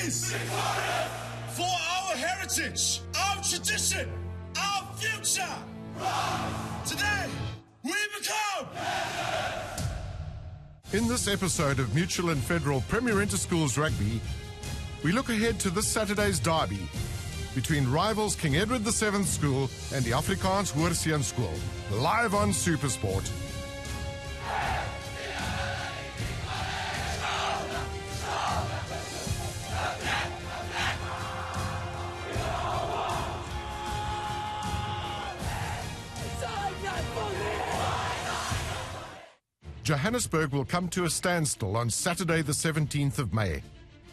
Affies! For our heritage, our tradition, our future! Today, we become... In this episode of Mutual and Federal Premier Interschools Rugby, we look ahead to this Saturday's derby between rivals King Edward VII School and the Afrikaans Hoërseun School, live on SuperSport. Johannesburg will come to a standstill on Saturday the 17th of May,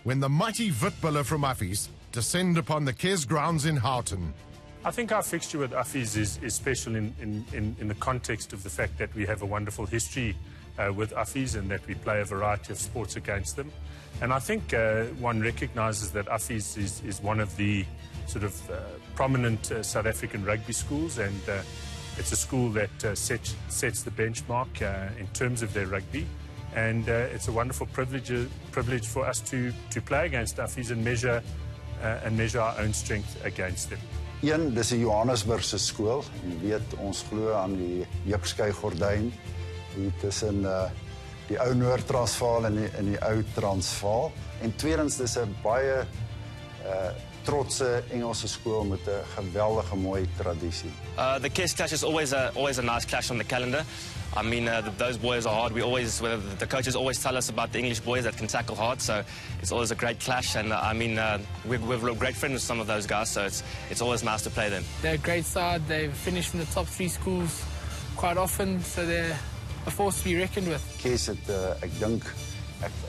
when the mighty Witbulle from Affies descend upon the Kesz grounds in Houghton. I think our fixture with Affies is special in the context of the fact that we have a wonderful history with Affies and that we play a variety of sports against them. And I think one recognises that Affies is one of the sort of prominent South African rugby schools, and it's a school that sets the benchmark in terms of their rugby. And it's a wonderful privilege for us to play against Affies and measure our own strength against them. Een, dis die Johannesburgse skool. Jy weet, ons glo aan die heupskei gordyn hier tussen die ou Noord-Transvaal en die ou Transvaal. En tweedens, dis 'n baie trotse Engelse school met 'n geweldige mooi tradisie. The Kesz clash is always a nice clash on the calendar. I mean, those boys are hard. The coaches always tell us about the English boys that can tackle hard, so it's always a great clash. And I mean, we're great friends with some of those guys, so it's always nice to play them. They're a great side. They've finished in the top 3 schools quite often, so they're a force to be reckoned with. Kesz het, ek dink,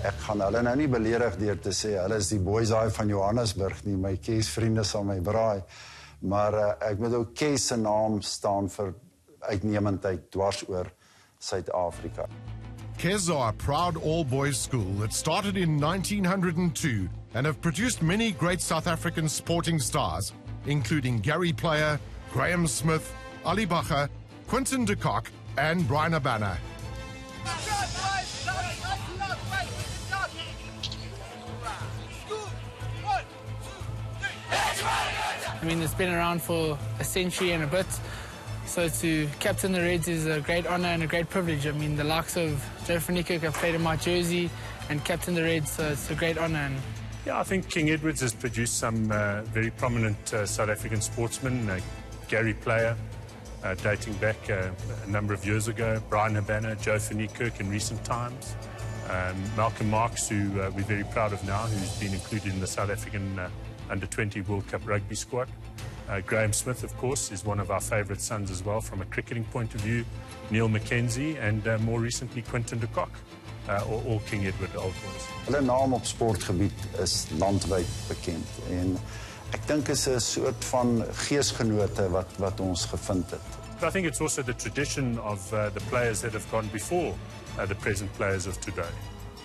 ek gaan hulle nou nie beledig deur te sê hulle is die boys daai van Johannesburg nie, my Kesz vriende sal my braai, maar ek moet ook Kesz se naam staan vir uitnemendheid dwars oor Suid-Afrika. Kesz are a proud all-boys school that started in 1902 and have produced many great South African sporting stars, including Gary Player, Graham Smith, Ali Bacher, Quinton de Kock and Brian Abana. I mean, it's been around for a century and a bit, so to captain the Reds is a great honour and a great privilege. I mean, the likes of Joe van Niekerk have played in my jersey and captain the Reds, so it's a great honour. And yeah, I think King Edward's has produced some very prominent South African sportsmen. Gary Player, dating back a number of years ago, Brian Abana, Joe van Niekerk in recent times, Malcolm Marx, who we're very proud of now, who's been included in the South African Under-20 World Cup rugby squad. Graham Smith, of course, is one of our favourite sons as well from a cricketing point of view. Neil McKenzie and more recently Quinton de Kock, all King Edward old boys. Hulle naam op sportgebied is landwyd bekend en ek dink is 'n soort van geesgenote wat ons gevind het. But I think it's also the tradition of the players that have gone before the present players of today,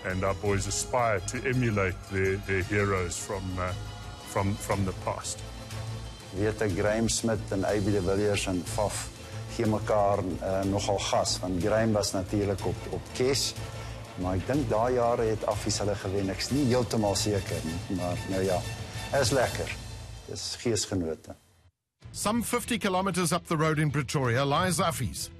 and our boys aspire to emulate their heroes from the past. Weet ek, Graham Smith en AB de Villiers en Faf gee mekaar nogal gas, want Graham was natuurlik op Kesz, maar ek dink daai jare het Affies hulle gewen. Ek's nie heeltemal seker nie, maar nou ja, is lekker. Dis geesgenote. Some 50 kilometres up the road in Pretoria lies Affies,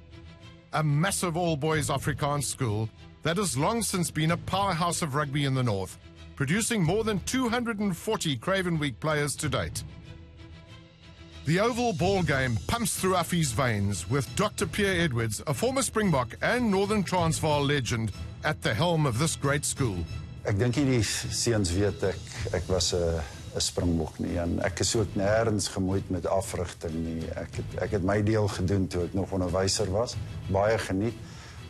a massive all-boys Afrikaans school that has long since been a powerhouse of rugby in the north, producing more than 240 Craven Week players to date. The oval ball game pumps through Affies' veins with Dr. Pierre Edwards, a former Springbok and Northern Transvaal legend, at the helm of this great school. Ek dink nie die seuns weet ek was 'n Springbok nie, en ek is ook nêrens gemoeid met afrigting nie. Ek het my deel gedoen toe ek nog onderwyser was, baie geniet,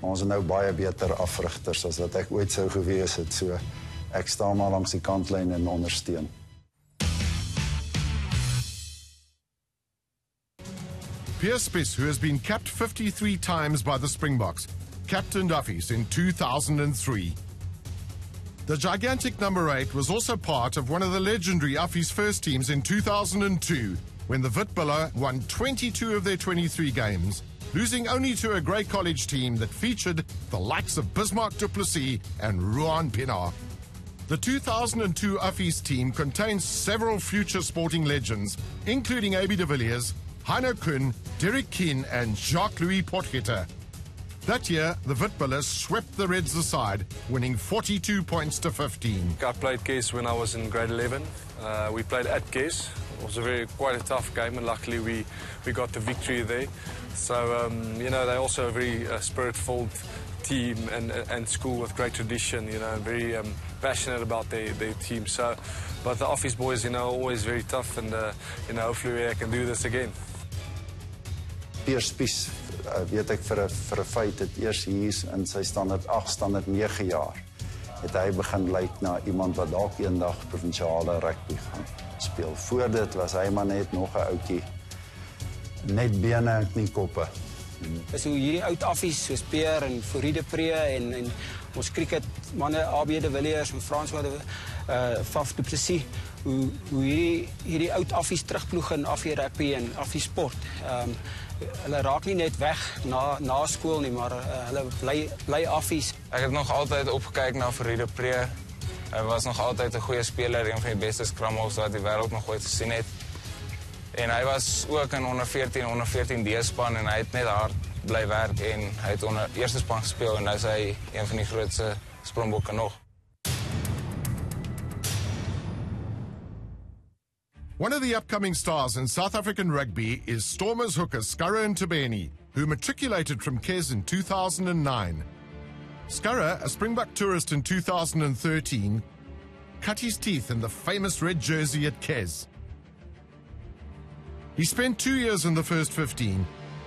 maar ons is nou baie beter afrigters as wat ek ooit sou gewees het, so ek staan maar langs die kantlyn en ondersteun. Pierre Spies, who has been capped 53 times by the Springboks, captained Affies in 2003. The gigantic number 8 was also part of one of the legendary Affies first teams in 2002, when the Witbulle won 22 of their 23 games, losing only to a Grey College team that featured the likes of Bismarck du Plessis and Ruan Pienaar. The 2002 Affies team contains several future sporting legends, including A.B. de Villiers, Heino Kuhn, Derek Keane and Jacques-Louis Potgieter. That year, the Witbullers swept the Reds aside, winning 42 points to 15. I played Kesz when I was in grade 11. We played at Kesz. It was quite a tough game, and luckily we got the victory there. So, they're also a very spirit-filled team and school with great tradition, very passionate about their team. So, but the Affies boys, always very tough, and, hopefully I can do this again. Piers Spies, weet ek vir 'n feit, het eers hier in sy standaard 8, standaard 9 jaar, het hy begin lyk na iemand wat dalk eendag provinsiale rugby gaan speel. Voor dit was hy maar net nog 'n ouetjie, net bene en kniekoppe. Dis hoe hierdie oud Affies soos Peer en Ep3 en ons cricket manne A.B. de Villiers en François Faf du Plessis, hoe hierdie oud Affies terugploeg in Affie Rugby en Affie Sport. Hulle raak nie net weg na skool nie, maar hulle bly Affies. Ek het nog altyd opgekyk na Ep3. Hy was nog altyd 'n goeie speler, een van die beste scrumhalves wat die wêreld nog ooit gesien het. En hy was ook in onder 14 D-span en hy het net hard bly werk en hy het onder eerste span gespeel en nou is hy een van die grootste Springbokke nog. One of the upcoming stars in South African rugby is Stormers hooker Scurra Ntobeni, who matriculated from Kesz in 2009. Scurra, a Springbok tourist in 2013, cut his teeth in the famous red jersey at Kesz. He spent 2 years in the first 15,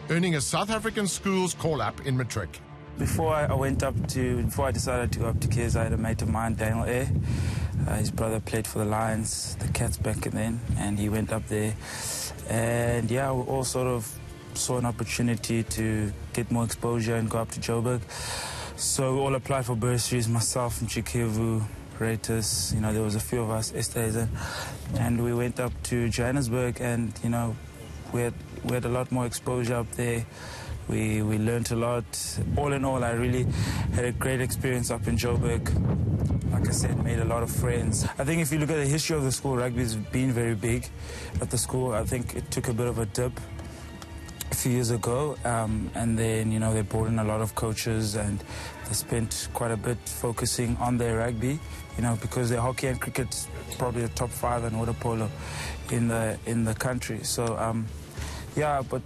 earning a South African school's call-up in matric. Before I decided to go up to Kesz, I had a mate of mine, Daniel Eyre. His brother played for the Lions, the Cats back then, and he went up there. And yeah, we all sort of saw an opportunity to get more exposure and go up to Joburg. So we all applied for bursaries, myself and Chikevu, Ratus, there was a few of us, Estes, and we went up to Johannesburg, and we had a lot more exposure up there. We learned a lot. All in all, I really had a great experience up in Joburg. Like I said, made a lot of friends. I think if you look at the history of the school, rugby has been very big at the school. I think it took a bit of a dip a few years ago, and then they brought in a lot of coaches, and they spent quite a bit focusing on their rugby, because their hockey and cricket's probably the top 5 and water polo in the country. So yeah, but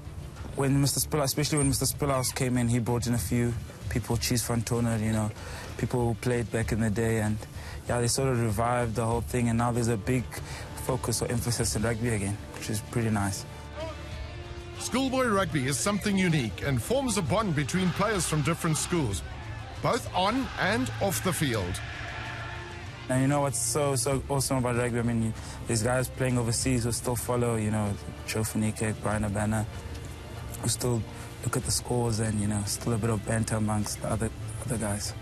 when especially when Mr. Spillhouse came in, he brought in a few people, Cheese Fantona, people who played back in the day, and yeah, they sort of revived the whole thing, and now there's a big focus or emphasis in rugby again, which is pretty nice. Schoolboy rugby is something unique and forms a bond between players from different schools, both on and off the field. And what's so awesome about rugby? I mean, these guys playing overseas who still follow, Joe Fanike, Brian Abana, who still look at the scores and, still a bit of banter amongst the other guys.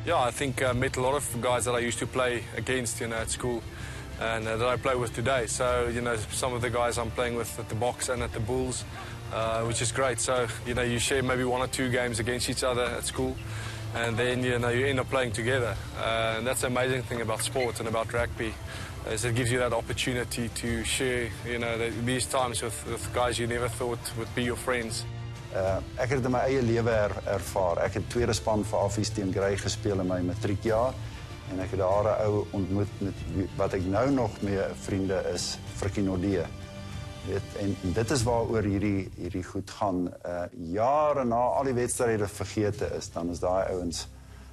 Yeah, I think I met a lot of guys that I used to play against, at school, and that I play with today. So, some of the guys I'm playing with at the Box and at the Bulls, which is great. So, you share maybe 1 or 2 games against each other at school, and then, you end up playing together. And that's the amazing thing about sport and about rugby, is it gives you that opportunity to share, these times with guys you never thought would be your friends. Ek het in my eie lewe ervaar. Ek het tweede span vir Affies teen Grey gespeel in my matriekjaar, en ek het daar 'n ou ontmoet met wat ek nou nog mee vriende is, Frikkie Nordee. En dit is waaroor hierdie goed gaan. Jare na al die wedstryde vergete is, dan is daai ouens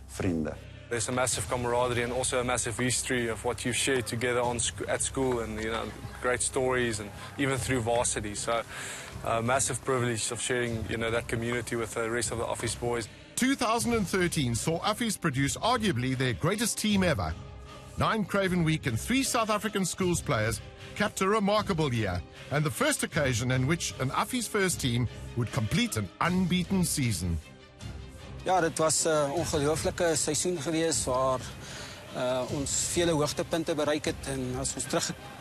vriende. There's a massive camaraderie and also a massive history of what you've shared together at school, and great stories, and even through varsity. So, massive privilege of sharing that community with the rest of the Affies boys. 2013 saw Affies produce arguably their greatest team ever. 9 Craven Week and 3 South African schools players capped a remarkable year, and the first occasion in which an Affies first team would complete an unbeaten season. Ja, dit was 'n ongelooflike seisoen geweest waar ons vele hoogtepunte bereik het, en as ons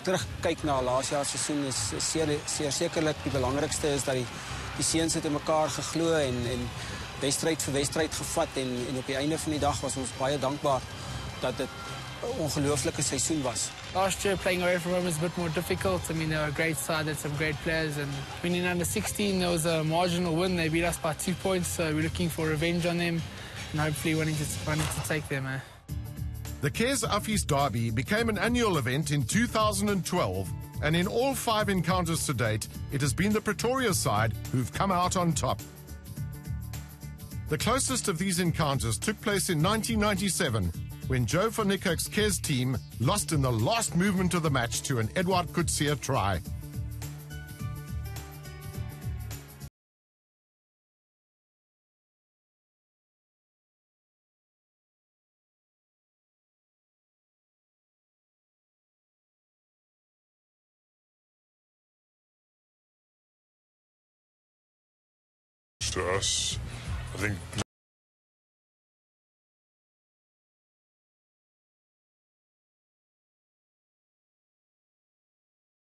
terugkyk na laas jaar se seisoen is sekerlik die belangrikste is dat die seuns het in mekaar geglo en wedstryd vir wedstryd gevat, en op die einde van die dag was ons baie dankbaar dat dit ongelooflike seisoen was. Last year, playing away from home was a bit more difficult. I mean, they were a great side, they had some great players. And when in under 16, there was a marginal win. They beat us by 2 points, so we're looking for revenge on them and hopefully wanting to take them. The Kesz Affies Derby became an annual event in 2012, and in all 5 encounters to date, it has been the Pretoria side who've come out on top. The closest of these encounters took place in 1997, when Joe van Niekerk's Kesz team lost in the last movement of the match to an Edward Coetzee try. To us, I think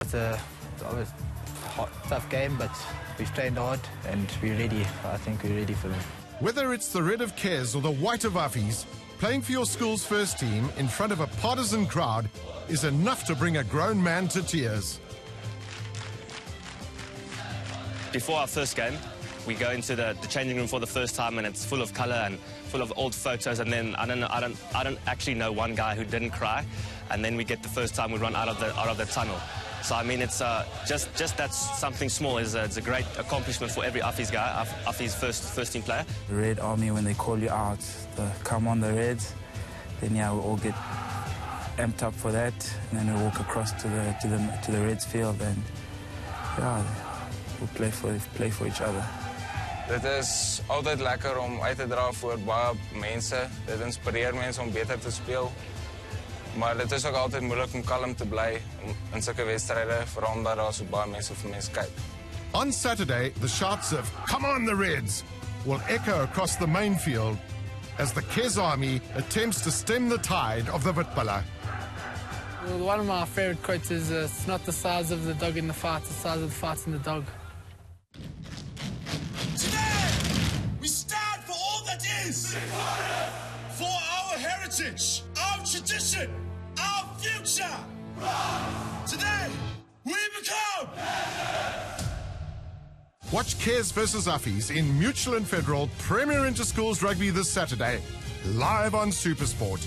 it's always a tough game, but we've trained hard and we're ready. I think we're ready for them. Whether it's the red of Kesz or the white of Affies, playing for your school's first team in front of a partisan crowd is enough to bring a grown man to tears. Before our first game, we go into the changing room for the first time, and it's full of colour and full of old photos. And then I don't actually know one guy who didn't cry. And then we get the first time we run out of the tunnel. So I mean, it's just that's something small. It's a great accomplishment for every Affies guy, Affies first team player. The Red Army, when they call you out, come on the Reds, then yeah, we all get amped up for that, and then we walk across to the Reds field, and yeah, we'll play for each other. Dit is altyd lekker om uit te dra voor baie mense. Dit inspireer mense om beter te speel. Maar dit is ook altyd moeilik om kalm te bly in sulke wedstryde, veral omdat daar so baie mense vir mense kyk. On Saturday, the shouts of "Come on the Reds" will echo across the main field as the Kesz Army attempts to stem the tide of the Witbuller. Well, one of my favourite quotes is, it's not the size of the dog in the fight, it's the size of the fight in the dog. Today, we stand for all that is. For our heritage, our tradition, our future. Today, we become. Watch Kesz versus Affies in Mutual and Federal Premier Interschools Rugby this Saturday, live on SuperSport.